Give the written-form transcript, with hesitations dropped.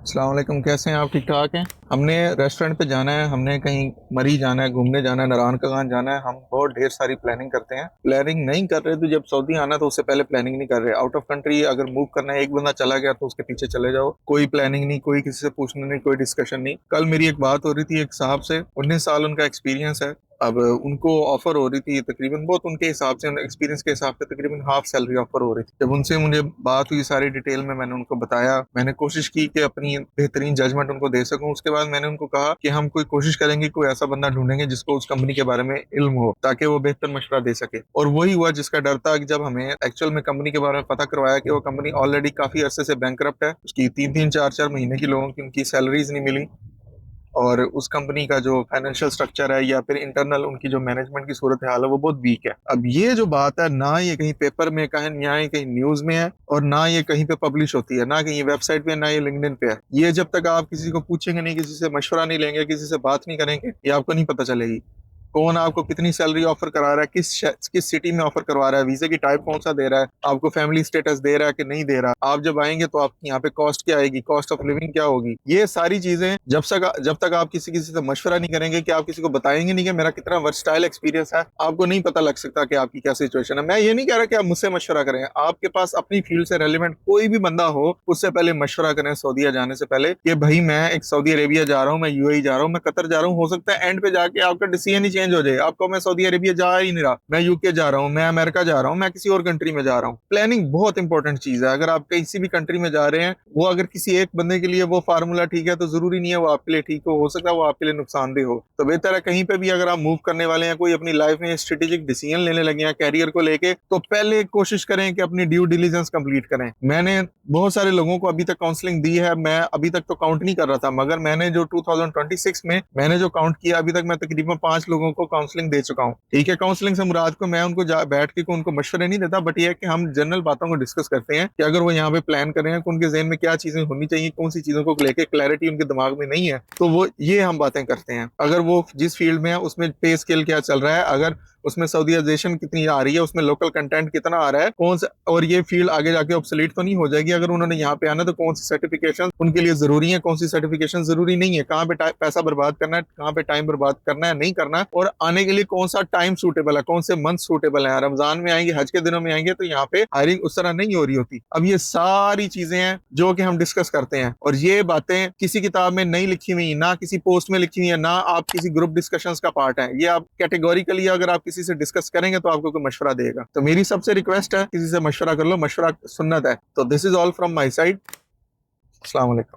अस्सलाम वालेकुम, कैसे हैं आप? ठीक ठाक हैं। हमने रेस्टोरेंट पे जाना है, हमने कहीं मरी जाना है, घूमने जाना है, नारायण कगान जाना है। हम बहुत ढेर सारी प्लानिंग करते हैं। प्लानिंग नहीं कर रहे तो जब सऊदी आना तो उससे पहले प्लानिंग नहीं कर रहे। आउट ऑफ कंट्री अगर मूव करना है, एक बंदा चला गया तो उसके पीछे चले जाओ। कोई प्लानिंग नहीं, कोई किसी से पूछना नहीं, कोई डिस्कशन नहीं। कल मेरी एक बात हो रही थी एक साहब से, 19 साल उनका एक्सपीरियंस है। अब उनको ऑफर हो रही थी तकरीबन, बहुत उनके हिसाब से, एक्सपीरियंस के हिसाब से तकरीबन हाफ सैलरी ऑफर हो रही थी। जब उनसे मुझे बात हुई सारी डिटेल में, मैंने उनको बताया, मैंने कोशिश की कि अपनी बेहतरीन जजमेंट उनको दे सकूं। उसके बाद मैंने उनको कहा कि हम कोई कोशिश करेंगे, कोई ऐसा बंदा ढूंढेंगे जिसको उस कंपनी के बारे में इल्म हो, ताकि वो बेहतर मशवरा दे सके। और वही हुआ जिसका डर था कि जब हमें एक्चुअल में कंपनी के बारे में पता करवाया कि वो कंपनी ऑलरेडी काफी अरसे से बैंकरप्ट है, उसकी 3-3 4-4 महीने की लोगों की उनकी सैलरीज नहीं मिली, और उस कंपनी का जो फाइनेंशियल स्ट्रक्चर है या फिर इंटरनल उनकी जो मैनेजमेंट की सूरत हाल है वो बहुत वीक है। अब ये जो बात है, ना ये कहीं पेपर में कहीं, ना ये कहीं न्यूज में है, और ना ये कहीं पे पब्लिश होती है, ना कहीं वेबसाइट पे, ना ये लिंक्डइन पे है। ये जब तक आप किसी को पूछेंगे नहीं, किसी से मशवरा नहीं लेंगे, किसी से बात नहीं करेंगे, ये आपको नहीं पता चलेगी। कौन आपको कितनी सैलरी ऑफर करा रहा है, किस सिटी में ऑफर करवा रहा है, वीजे की टाइप कौन सा दे रहा है, आपको फैमिली स्टेटस दे रहा है कि नहीं दे रहा। आप जब आएंगे तो आपकी यहाँ पे कॉस्ट क्या आएगी, कॉस्ट ऑफ लिविंग क्या होगी, ये सारी चीजें जब तक आप किसी किसी से मशवरा नहीं करेंगे, कि आप किसी को बताएंगे नहीं कि मेरा कितना वर्सटाइल एक्सपीरियंस है, आपको नहीं पता लग सकता कि आपकी क्या सिचुएशन है। मैं ये नहीं कह रहा कि आप मुझसे मशवरा करें, आपके पास अपनी फील्ड से रेलिवेंट कोई भी बंदा हो, उससे पहले मशवरा करें सऊदीया जाने से पहले, कि भाई मैं एक सऊदी अरेबिया जा रहा हूँ, मैं यूएई जा रहा हूँ, मैं कतर जा रहा हूँ। हो सकता है एंड पे जाके आपका डिसीजन ही चेंज हो जाए, आपको मैं सऊदी अरेबिया जा ही नहीं रहा, मैं यूके जा रहा हूँ, मैं अमेरिका जा रहा हूँ, मैं किसी और कंट्री में जा रहा हूँ। प्लानिंग बहुत इंपॉर्टेंट चीज है। अगर आप किसी भी कंट्री में जा रहे हैं, वो अगर किसी एक बंदे के लिए वो फार्मूला ठीक है तो जरूरी नहीं है वो आपके लिए ठीक हो सकता है वो आपके लिए नुकसानदेह हो। तो बेहतर है कहीं पे भी अगर आप मूव करने वाले हैं, कोई अपनी लाइफ में स्ट्रेटेजिक डिसीजन लेने लगे हैं कैरियर को लेके, तो पहले कोशिश करें कि अपनी ड्यू डिलीजेंस कंप्लीट करें। मैंने बहुत सारे लोगों को अभी तक काउंसलिंग दी है, मैं अभी तक तो काउंट नहीं कर रहा था, मगर मैंने जो 2026 में मैंने जो काउंट किया, अभी तक मैं तकरीबन 5 लोगों को काउंसलिंग दे चुका हूँ। ठीक है, काउंसलिंग से मुराद को मैं उनको बैठ के उनको मशवरे नहीं देता, बट ये है कि हम जनरल बातों को डिस्कस करते हैं कि अगर वो यहाँ पे प्लान कर रहे हैं, उनके जहन में क्या चीजें होनी चाहिए, कौन सी चीजों को लेके क्लैरिटी उनके दिमाग में नहीं है, तो वो ये हम बातें करते हैं। अगर वो जिस फील्ड में है उसमें पे स्केल क्या चल रहा है, अगर उसमें सऊदीयाजेशन कितनी आ रही है, उसमें लोकल कंटेंट कितना आ रहा है, कौन सा, और ये फील्ड आगे जाके ऑब्सोलीट तो नहीं हो जाएगी अगर उन्होंने यहाँ पे आना, तो कौन सी सर्टिफिकेशन उनके लिए जरूरी है, कौन सी सर्टिफिकेशन जरूरी नहीं है, कहाँ पे पैसा बर्बाद करना है, कहाँ पे टाइम बर्बाद करना है, नहीं करना है, और आने के लिए कौन सा टाइम सूटेबल है, कौन से मंथ सूटेबल है। रमजान में आएंगे, हज के दिनों में आएंगे, तो यहाँ पे हायरिंग उस तरह नहीं हो रही होती। अब ये सारी चीजें हैं जो कि हम डिस्कस करते हैं, और ये बातें किसी किताब में नहीं लिखी हुई, ना किसी पोस्ट में लिखी हुई है, ना आप किसी ग्रुप डिस्कशंस का पार्ट है। ये आप कैटेगोरिकली अगर आप किसी से डिस्कस करेंगे तो आपको कोई मशवरा देगा। तो मेरी सबसे रिक्वेस्ट है, किसी से मशवरा कर लो, मशवरा सुन्नत है। तो this is all from my side. अस्सलाम वालेकुम।